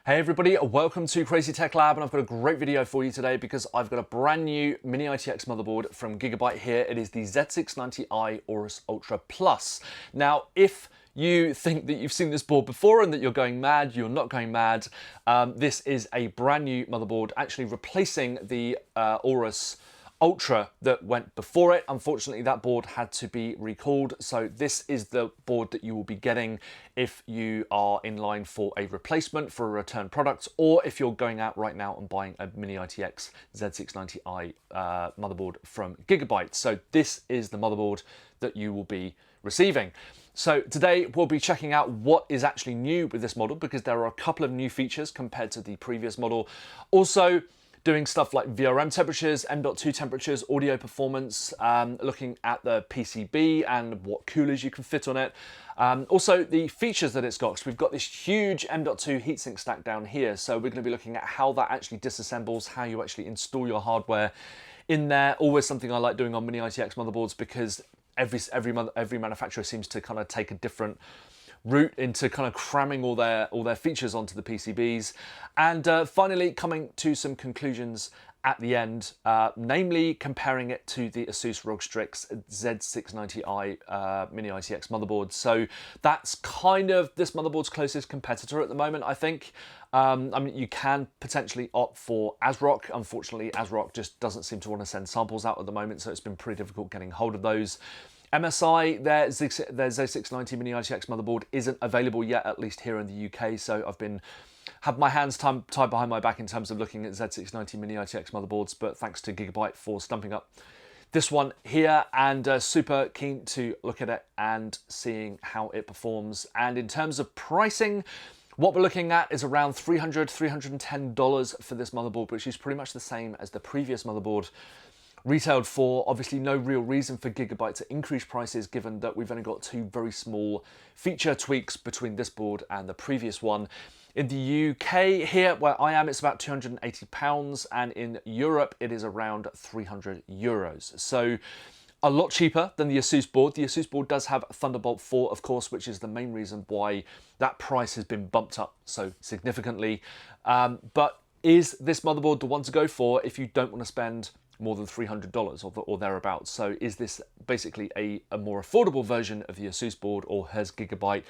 Hey everybody, welcome to Crazy Tech Lab, and I've got a great video for you today because I've got a brand new MINI-ITX motherboard from Gigabyte here. It is the Z690I Aorus Ultra Plus. Now, if you think that you've seen this board before and that you're going mad, you're not going mad. This is a brand new motherboard, actually replacing the Aorus Ultra that went before it. Unfortunately, that board had to be recalled, so this is the board that you will be getting if you are in line for a replacement for a return product, or if you're going out right now and buying a MINI-ITX Z690I motherboard from Gigabyte. So this is the motherboard that you will be receiving. So today we'll be checking out what is actually new with this model, because there are a couple of new features compared to the previous model. Also, doing stuff like VRM temperatures, M.2 temperatures, audio performance, looking at the PCB and what coolers you can fit on it. Also the features that it's got, because we've got this huge M.2 heatsink stack down here. So we're going to be looking at how that actually disassembles, how you actually install your hardware in there. Always something I like doing on MINI-ITX motherboards, because every manufacturer seems to kind of take a different route into kind of cramming all their features onto the PCBs. And finally, coming to some conclusions at the end, namely comparing it to the Asus ROG Strix Z690I MINI-ITX motherboard. So that's kind of this motherboard's closest competitor at the moment, I think. I mean, you can potentially opt for ASRock. Unfortunately, ASRock just doesn't seem to want to send samples out at the moment, so it's been pretty difficult getting hold of those. MSI, their Z690 MINI-ITX motherboard isn't available yet, at least here in the UK, so I've had my hands tied behind my back in terms of looking at Z690 MINI-ITX motherboards, but thanks to Gigabyte for stumping up this one here, and super keen to look at it and seeing how it performs. And in terms of pricing, what we're looking at is around $300, $310 for this motherboard, which is pretty much the same as the previous motherboard retailed for. Obviously no real reason for Gigabyte to increase prices, given that we've only got two very small feature tweaks between this board and the previous one. In the UK here, where I am, it's about £280, and in Europe it is around €300. So a lot cheaper than the Asus board. The Asus board does have Thunderbolt 4, of course, which is the main reason why that price has been bumped up so significantly. But is this motherboard the one to go for if you don't want to spend more than $300 or thereabouts? So is this basically a more affordable version of the Asus board, or has Gigabyte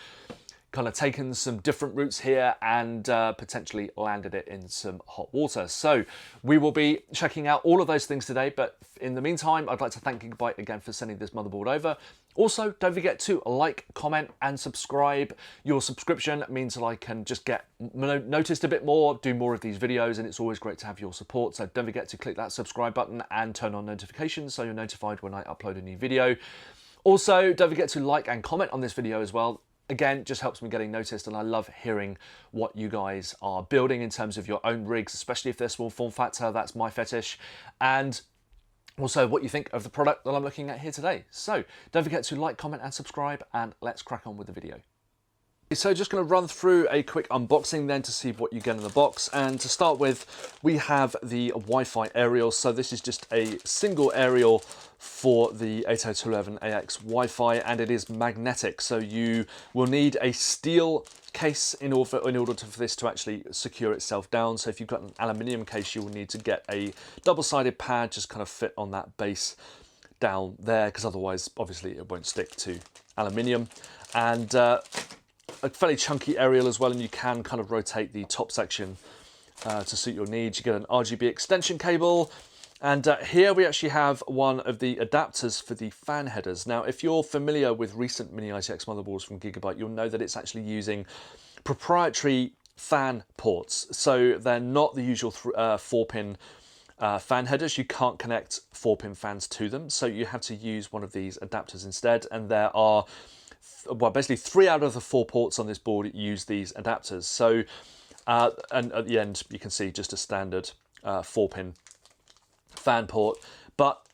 kind of taken some different routes here and potentially landed it in some hot water? So we will be checking out all of those things today, but in the meantime, I'd like to thank Gigabyte again for sending this motherboard over. Also, don't forget to like, comment and subscribe. Your subscription means that I can just get noticed a bit more, do more of these videos, and it's always great to have your support. So don't forget to click that subscribe button and turn on notifications so you're notified when I upload a new video. Also, don't forget to like and comment on this video as well. Again, just helps me getting noticed, and I love hearing what you guys are building in terms of your own rigs, especially if they're small form factor. That's my fetish. And also what you think of the product that I'm looking at here today. So don't forget to like, comment and subscribe, and let's crack on with the video. So just going to run through a quick unboxing then to see what you get in the box. And to start with, we have the Wi-Fi aerial. So this is just a single aerial for the 802.11ax Wi-Fi, and it is magnetic. So you will need a steel case in order for this to actually secure itself down. So if you've got an aluminium case, you will need to get a double-sided pad just kind of fit on that base down there, because otherwise obviously it won't stick to aluminium. And a fairly chunky aerial as well, and you can kind of rotate the top section to suit your needs. You get an RGB extension cable, and here we actually have one of the adapters for the fan headers. Now, if you're familiar with recent MINI-ITX motherboards from Gigabyte, you'll know that it's actually using proprietary fan ports. So they're not the usual 4-pin fan headers. You can't connect 4-pin fans to them, so you have to use one of these adapters instead. And there are, well, basically 3 out of the 4 ports on this board use these adapters. So, and at the end, you can see just a standard 4-pin fan port. But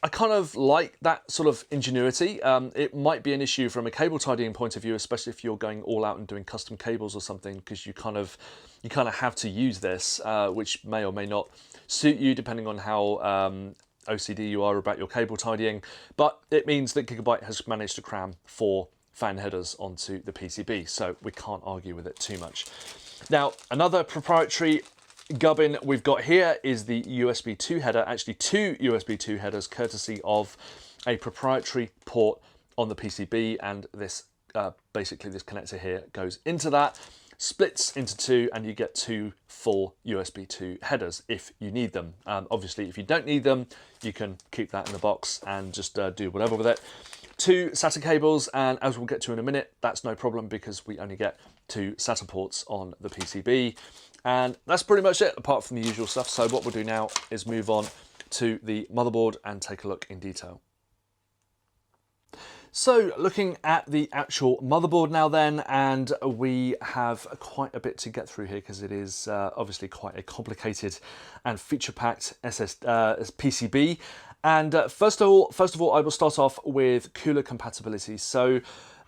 I kind of like that sort of ingenuity. It might be an issue from a cable tidying point of view, especially if you're going all out and doing custom cables or something, because you kind of have to use this, which may or may not suit you depending on how OCD you are about your cable tidying. But it means that Gigabyte has managed to cram 4 fan headers onto the PCB, so we can't argue with it too much. Now, another proprietary gubbin we've got here is the USB 2 header, actually 2 USB 2 headers, courtesy of a proprietary port on the PCB, and this basically this connector here goes into that, splits into 2, and you get 2 full USB 2 headers if you need them. Obviously, if you don't need them, you can keep that in the box and just do whatever with it. 2 SATA cables, and as we'll get to in a minute, that's no problem because we only get 2 SATA ports on the PCB. And that's pretty much it, apart from the usual stuff. So what we'll do now is move on to the motherboard and take a look in detail. So looking at the actual motherboard now then, and we have quite a bit to get through here because it is obviously quite a complicated and feature-packed PCB. And first of all, I will start off with cooler compatibility. So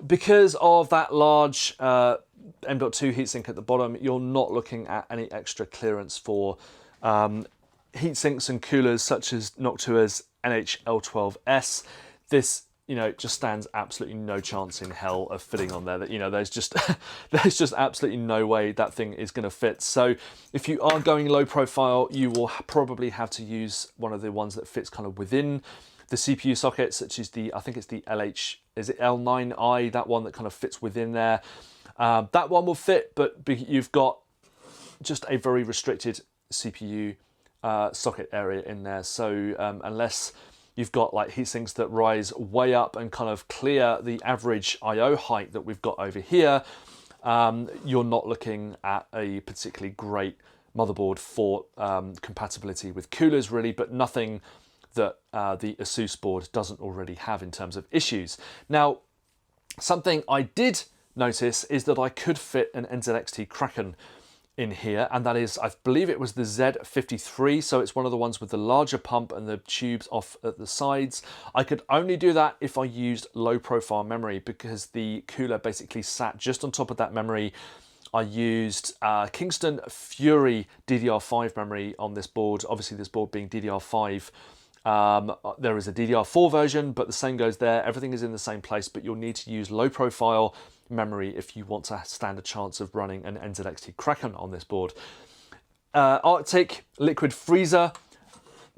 because of that large M.2 heatsink at the bottom, you're not looking at any extra clearance for heatsinks and coolers such as Noctua's NH-L12S. This, you know, just stands absolutely no chance in hell of fitting on there. That, you know, there's just there's just absolutely no way that thing is going to fit. So if you are going low profile, you will probably have to use one of the ones that fits kind of within the CPU socket, such as the, I think it's the L9i, that one that kind of fits within there. That one will fit, but you've got just a very restricted CPU socket area in there. So unless you've got like heatsinks that rise way up and kind of clear the average I/O height that we've got over here, you're not looking at a particularly great motherboard for compatibility with coolers really, but nothing that the Asus board doesn't already have in terms of issues. Now, something I did notice is that I could fit an NZXT Kraken in here, and that is, I believe it was the Z53, so it's one of the ones with the larger pump and the tubes off at the sides. I could only do that if I used low profile memory, because the cooler basically sat just on top of that memory. I used Kingston Fury DDR5 memory on this board. Obviously this board being DDR5, there is a DDR4 version, but the same goes there. Everything is in the same place, but you'll need to use low profile memory if you want to stand a chance of running an NZXT Kraken on this board. Arctic liquid freezer,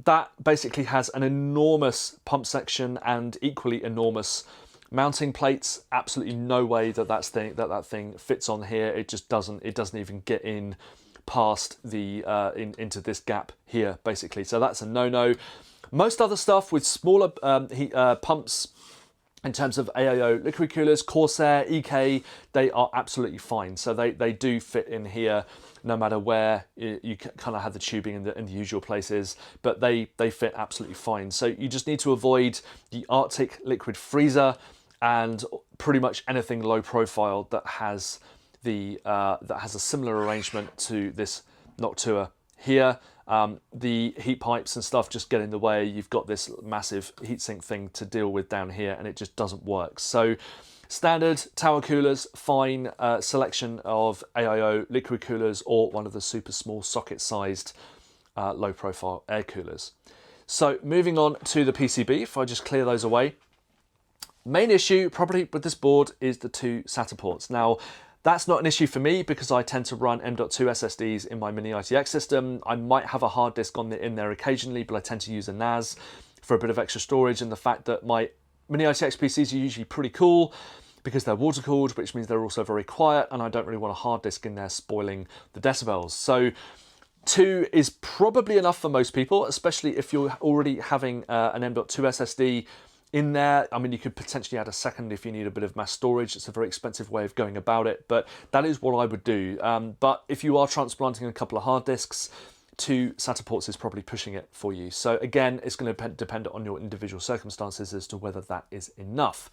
that basically has an enormous pump section and equally enormous mounting plates. Absolutely no way that that thing fits on here. It just doesn't. It doesn't even get in past the into this gap here, basically. So that's a no-no. Most other stuff with smaller pumps, in terms of AIO liquid coolers, Corsair, EK, they are absolutely fine. So they do fit in here no matter where you kind of have the tubing in the usual places, but they fit absolutely fine. So you just need to avoid the Arctic liquid freezer and pretty much anything low profile that has a similar arrangement to this Noctua here. The heat pipes and stuff just get in the way. You've got this massive heatsink thing to deal with down here, and it just doesn't work. So standard tower coolers, fine. Selection of AIO liquid coolers or one of the super small socket sized low profile air coolers. So moving on to the PCB, if I just clear those away. Main issue probably with this board is the 2 SATA ports. Now, that's not an issue for me because I tend to run M.2 SSDs in my MINI-ITX system. I might have a hard disk in there occasionally, but I tend to use a NAS for a bit of extra storage, and the fact that my MINI-ITX PCs are usually pretty cool because they're water cooled, which means they're also very quiet, and I don't really want a hard disk in there spoiling the decibels. So 2 is probably enough for most people, especially if you're already having an M.2 SSD in there. I mean, you could potentially add a second if you need a bit of mass storage. It's a very expensive way of going about it, but that is what I would do. But if you are transplanting a couple of hard disks, 2 SATA ports is probably pushing it for you. So again, it's going to depend on your individual circumstances as to whether that is enough.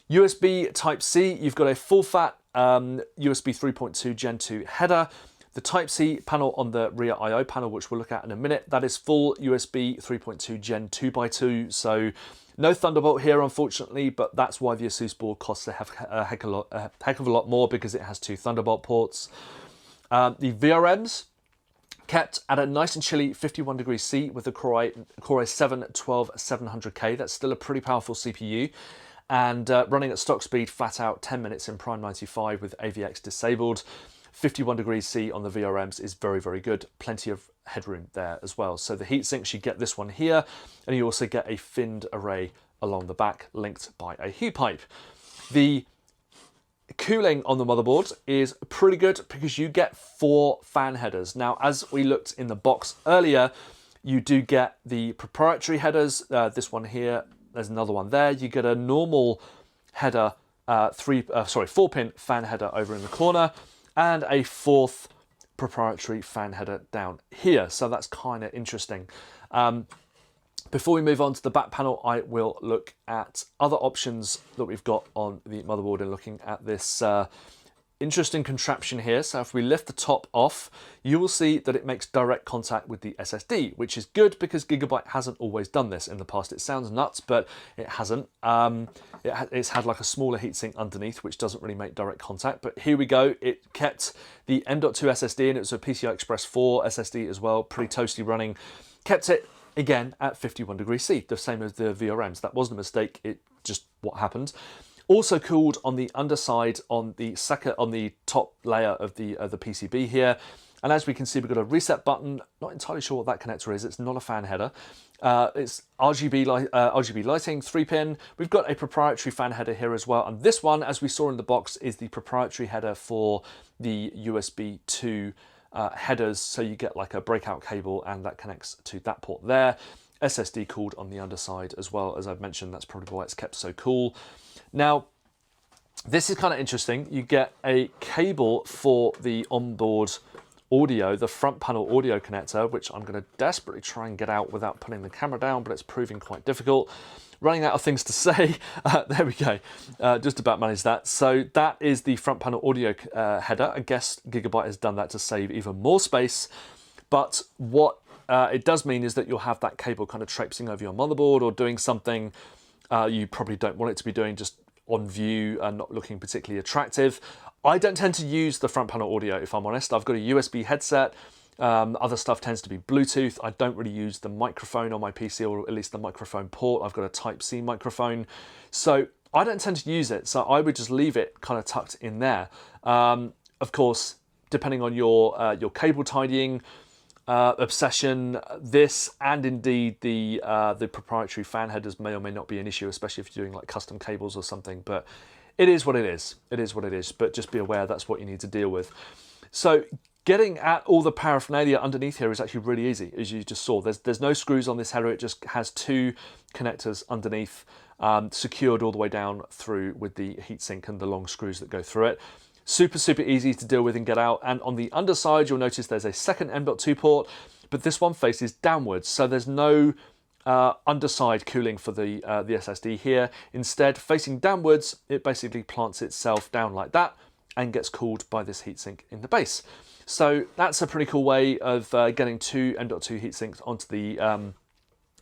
USB Type-C, you've got a full-fat USB 3.2 Gen 2 header. The Type-C panel on the rear I/O panel, which we'll look at in a minute, that is full USB 3.2 Gen 2x2, so no Thunderbolt here, unfortunately, but that's why the Asus board costs a heck of a lot more, because it has 2 Thunderbolt ports. The VRMs, kept at a nice and chilly 51 degrees C with the Core i7-12700K. That's still a pretty powerful CPU. And running at stock speed, flat out, 10 minutes in Prime 95 with AVX disabled. 51 degrees C on the VRMs is very, very good. Plenty of headroom there as well. So the heatsinks, you get this one here, and you also get a finned array along the back linked by a heat pipe. The cooling on the motherboard is pretty good because you get 4 fan headers. Now, as we looked in the box earlier, you do get the proprietary headers. This one here, there's another one there. You get a normal header, 4-pin fan header over in the corner, and a 4th proprietary fan header down here. So that's kind of interesting. Before we move on to the back panel, I will look at other options that we've got on the motherboard and looking at this interesting contraption here. So if we lift the top off, you will see that it makes direct contact with the SSD, which is good because Gigabyte hasn't always done this in the past. It sounds nuts, but it hasn't. It's had like a smaller heatsink underneath, which doesn't really make direct contact. But here we go. It kept the M.2 SSD, and it was a PCI Express 4 SSD as well, pretty toasty running. Kept it again at 51 degrees C, the same as the VRMs. That wasn't a mistake, it just what happened. Also cooled on the underside on the top layer of the PCB here. And as we can see, we've got a reset button. Not entirely sure what that connector is. It's not a fan header. It's RGB lighting, 3-pin. We've got a proprietary fan header here as well. And this one, as we saw in the box, is the proprietary header for the USB 2 headers, so you get like a breakout cable and that connects to that port there. SSD cooled on the underside as well, as I've mentioned. That's probably why it's kept so cool. Now, this is kind of interesting. You get a cable for the onboard audio, the front panel audio connector, which I'm going to desperately try and get out without putting the camera down, but it's proving quite difficult. Running out of things to say. There we go. Just about managed that. So that is the front panel audio header. I guess Gigabyte has done that to save even more space. But what it does mean is that you'll have that cable kind of traipsing over your motherboard or doing something you probably don't want it to be doing, just on view and not looking particularly attractive. I don't tend to use the front panel audio, if I'm honest. I've got a USB headset. Other stuff tends to be Bluetooth. I don't really use the microphone on my PC, or at least the microphone port. I've got a Type-C microphone. So I don't tend to use it. So I would just leave it kind of tucked in there. Of course, depending on your cable tidying obsession, this and indeed the proprietary fan headers may or may not be an issue, especially if you're doing like custom cables or something. But it is what it is. It is what it is. But just be aware that's what you need to deal with. So getting at all the paraphernalia underneath here is actually really easy, as you just saw. There's no screws on this header. It just has 2 connectors underneath, secured all the way down through with the heatsink and the long screws that go through it. Super, super easy to deal with and get out. And on the underside, you'll notice there's a second M.2 port, but this one faces downwards. So there's no underside cooling for the SSD here. Instead, facing downwards, it basically plants itself down like that and gets cooled by this heatsink in the base. So that's a pretty cool way of getting 2 M.2 heatsinks onto the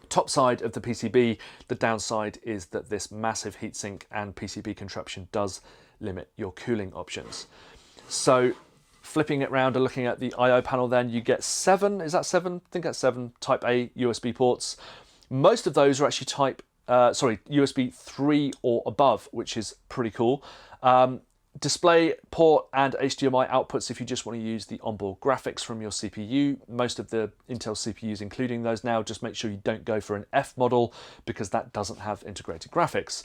top side of the PCB. The downside is that this massive heatsink and PCB contraption does limit your cooling options. So flipping it around and looking at the I/O panel, then you get 7, is that 7? I think that's 7 Type A USB ports. Most of those are actually USB 3 or above, which is pretty cool. Display port and HDMI outputs if you just want to use the onboard graphics from your CPU. Most of the Intel CPUs including those now. Just make sure you don't go for an F model because that doesn't have integrated graphics.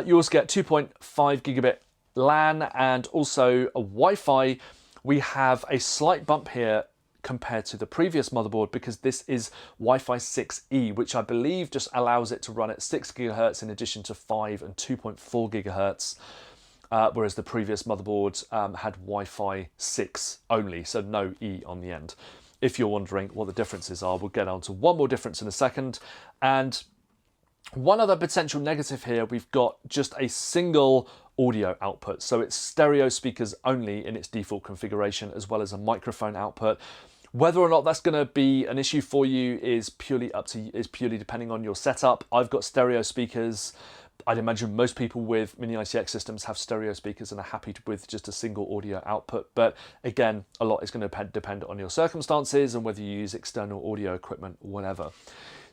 You also get 2.5 gigabit LAN and also a Wi-Fi. We have a slight bump here compared to the previous motherboard because this is Wi-Fi 6E, which I believe just allows it to run at 6 GHz in addition to 5 and 2.4 GHz. Whereas the previous motherboard had Wi-Fi 6 only, so no E on the end. If you're wondering what the differences are, we'll get on to one more difference in a second. And one other potential negative here, we've got just a single audio output. So it's stereo speakers only in its default configuration, as well as a microphone output. Whether or not that's going to be an issue for you is purely depending on your setup. I've got stereo speakers. I'd imagine most people with MINI-ITX systems have stereo speakers and are happy with just a single audio output. But again, a lot is going to depend on your circumstances and whether you use external audio equipment or whatever.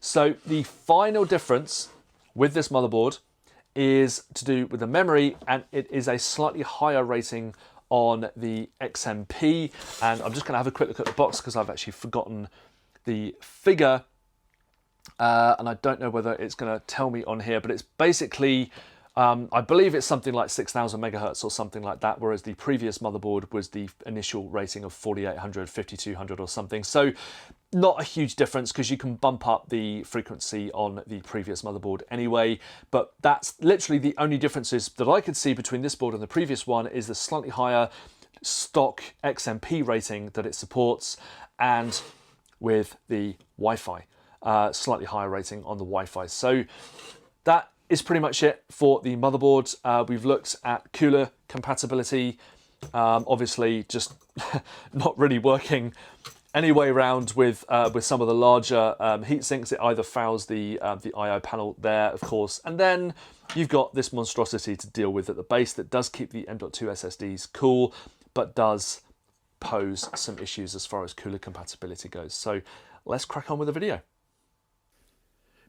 So the final difference with this motherboard is to do with the memory, and it is a slightly higher rating on the XMP. And I'm just going to have a quick look at the box because I've actually forgotten the figure. And I don't know whether it's going to tell me on here, but it's basically, I believe it's something like 6,000 megahertz or something like that, whereas the previous motherboard was the initial rating of 4,800, 5,200 or something. So not a huge difference because you can bump up the frequency on the previous motherboard anyway, but that's literally the only differences that I could see between this board and the previous one is the slightly higher stock XMP rating that it supports, and with the Wi-Fi. Slightly higher rating on the Wi-Fi. So that is pretty much it for the motherboard. We've looked at cooler compatibility, obviously just not really working any way around with some of the larger heat sinks. It either fouls the I/O panel there, of course, and then you've got this monstrosity to deal with at the base that does keep the M.2 SSDs cool, but does pose some issues as far as cooler compatibility goes. So let's crack on with the video.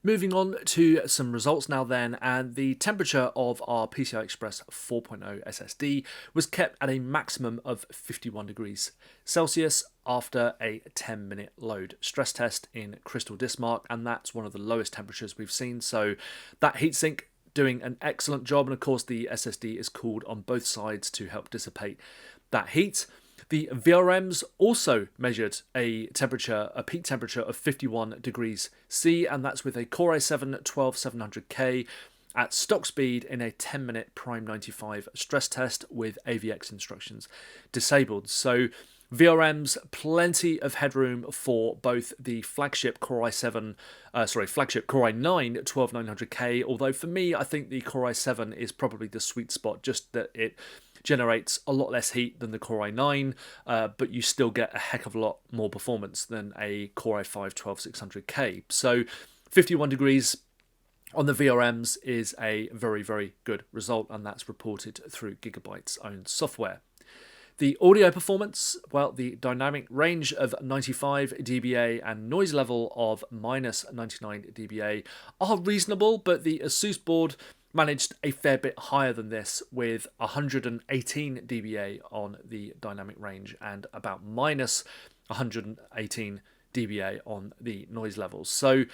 Moving on to some results now then, and the temperature of our PCI Express 4.0 SSD was kept at a maximum of 51 degrees Celsius after a 10-minute load stress test in Crystal Dismark, and that's one of the lowest temperatures we've seen. So that heatsink doing an excellent job, and of course the SSD is cooled on both sides to help dissipate that heat. The VRMs also measured a peak temperature of 51 degrees C, and that's with a Core i7-12700K at stock speed in a 10-minute Prime 95 stress test with AVX instructions disabled. So VRMs, plenty of headroom for both the flagship Core i9 12900K, although for me I think the Core i7 is probably the sweet spot, just that it generates a lot less heat than the Core i9, but you still get a heck of a lot more performance than a Core i5 12600K. So 51 degrees on the VRMs is a very, very good result, and that's reported through Gigabyte's own software. The audio performance, well, the dynamic range of 95 dBA and noise level of -99 dBA are reasonable, but the Asus board managed a fair bit higher than this with 118 dBA on the dynamic range and about -118 dBA on the noise levels. So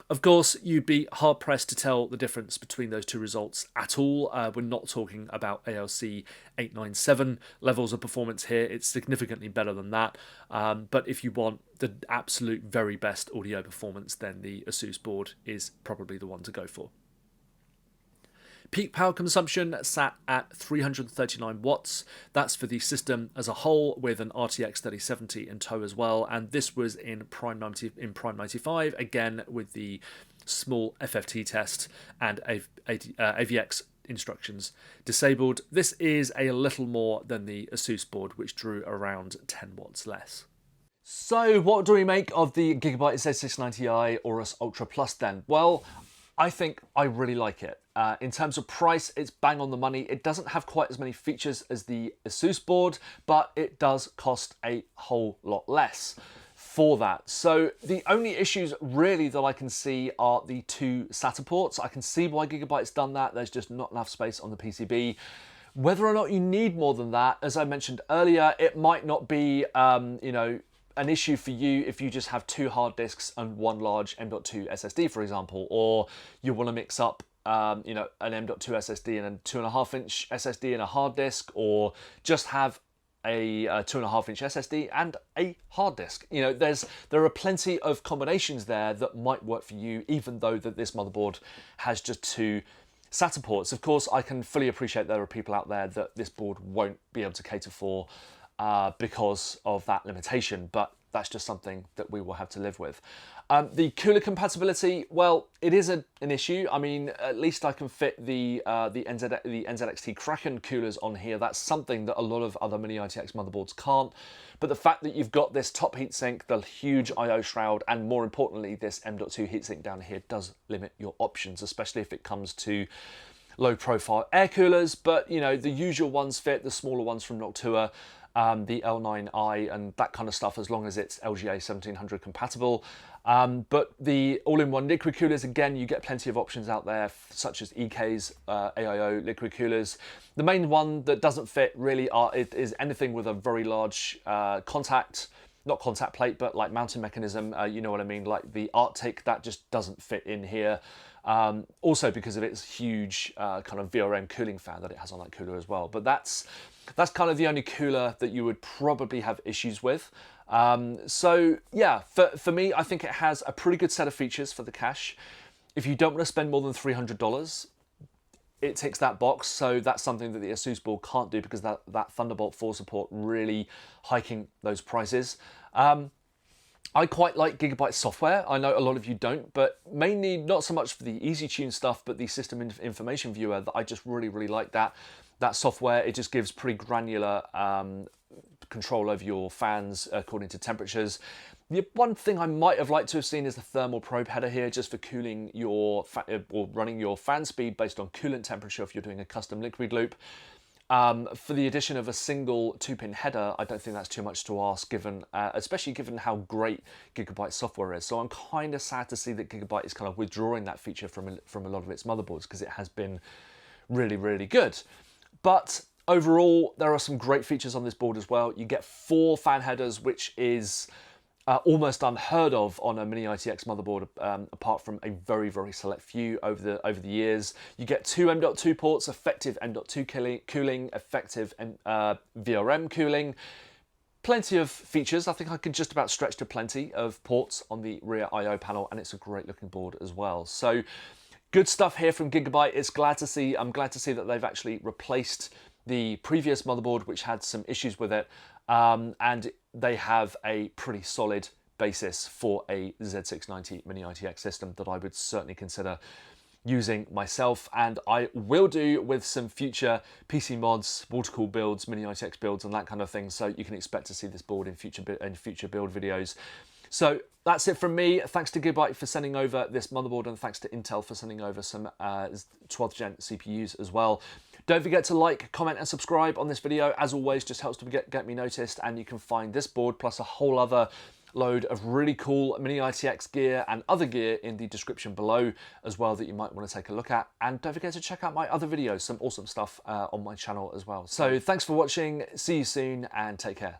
of course you'd be hard pressed to tell the difference between those two results at all. We're not talking about ALC 897 levels of performance here. It's significantly better than that, but if you want the absolute very best audio performance, then the Asus board is probably the one to go for. Peak power consumption sat at 339 watts. That's for the system as a whole, with an RTX 3070 in tow as well. And this was in Prime 95, again with the small FFT test and AVX instructions disabled. This is a little more than the Asus board, which drew around 10 watts less. So what do we make of the Gigabyte Z690I Aorus Ultra Plus then? Well, I think I really like it. In terms of price, it's bang on the money. It doesn't have quite as many features as the Asus board, but it does cost a whole lot less for that. So the only issues really that I can see are the two SATA ports. I can see why Gigabyte's done that. There's just not enough space on the PCB. Whether or not you need more than that, as I mentioned earlier, it might not be, an issue for you if you just have two hard disks and one large M.2 SSD, for example, or you want to mix up an M.2 SSD and a 2.5-inch SSD and a hard disk, or just have a 2.5-inch SSD, and a hard disk. You know, there are plenty of combinations there that might work for you, even though that this motherboard has just 2 SATA ports. Of course, I can fully appreciate there are people out there that this board won't be able to cater for because of that limitation, but that's just something that we will have to live with. The cooler compatibility, well, it is an issue. I mean, at least I can fit the NZXT Kraken coolers on here. That's something that a lot of other Mini-ITX motherboards can't. But the fact that you've got this top heatsink, the huge I/O shroud, and more importantly, this M.2 heatsink down here does limit your options, especially if it comes to low-profile air coolers. But, you know, the usual ones fit, the smaller ones from Noctua, the L9i and that kind of stuff, as long as it's LGA 1700 compatible. But the all-in-one liquid coolers, again, you get plenty of options out there, such as EK's AIO liquid coolers. The main one that doesn't fit really is anything with a very large not contact plate, but like mounting mechanism, you know what I mean, like the Arctic, that just doesn't fit in here. Also because of its huge kind of VRM cooling fan that it has on that cooler as well. But that's kind of the only cooler that you would probably have issues with. So yeah, for me, I think it has a pretty good set of features for the cash. If you don't want to spend more than $300, it ticks that box. So that's something that the Asus board can't do, because that Thunderbolt 4 support really hiking those prices. I quite like Gigabyte software. I know a lot of you don't, but mainly not so much for the EasyTune stuff, but the system information viewer, that I just really like that software. It just gives pretty granular control over your fans according to temperatures. The one thing I might have liked to have seen is the thermal probe header here, just for cooling your or running your fan speed based on coolant temperature if you're doing a custom liquid loop. For the addition of a single 2-pin header, I don't think that's too much to ask, given, especially given how great Gigabyte software is. So I'm kind of sad to see that Gigabyte is kind of withdrawing that feature from a lot of its motherboards, because it has been really good. But overall, there are some great features on this board as well. You get 4 fan headers, which is almost unheard of on a Mini-ITX motherboard, apart from a very select few over the years. You get 2 M.2 ports, effective M.2 cooling, effective VRM cooling. Plenty of features. I think I can just about stretch to plenty of ports on the rear I/O panel, and it's a great looking board as well. So good stuff here from Gigabyte. I'm glad to see that they've actually replaced the previous motherboard, which had some issues with it, and they have a pretty solid basis for a Z690 Mini-ITX system that I would certainly consider using myself, and I will do with some future PC mods, water-cool builds, Mini-ITX builds, and that kind of thing. So you can expect to see this board in future build videos. So that's it from me. Thanks to Gigabyte for sending over this motherboard, and thanks to Intel for sending over some 12th gen CPUs as well. Don't forget to like, comment, and subscribe on this video. As always, just helps to get me noticed, and you can find this board plus a whole other load of really cool Mini-ITX gear and other gear in the description below as well that you might want to take a look at. And don't forget to check out my other videos, some awesome stuff on my channel as well. So thanks for watching, see you soon, and take care.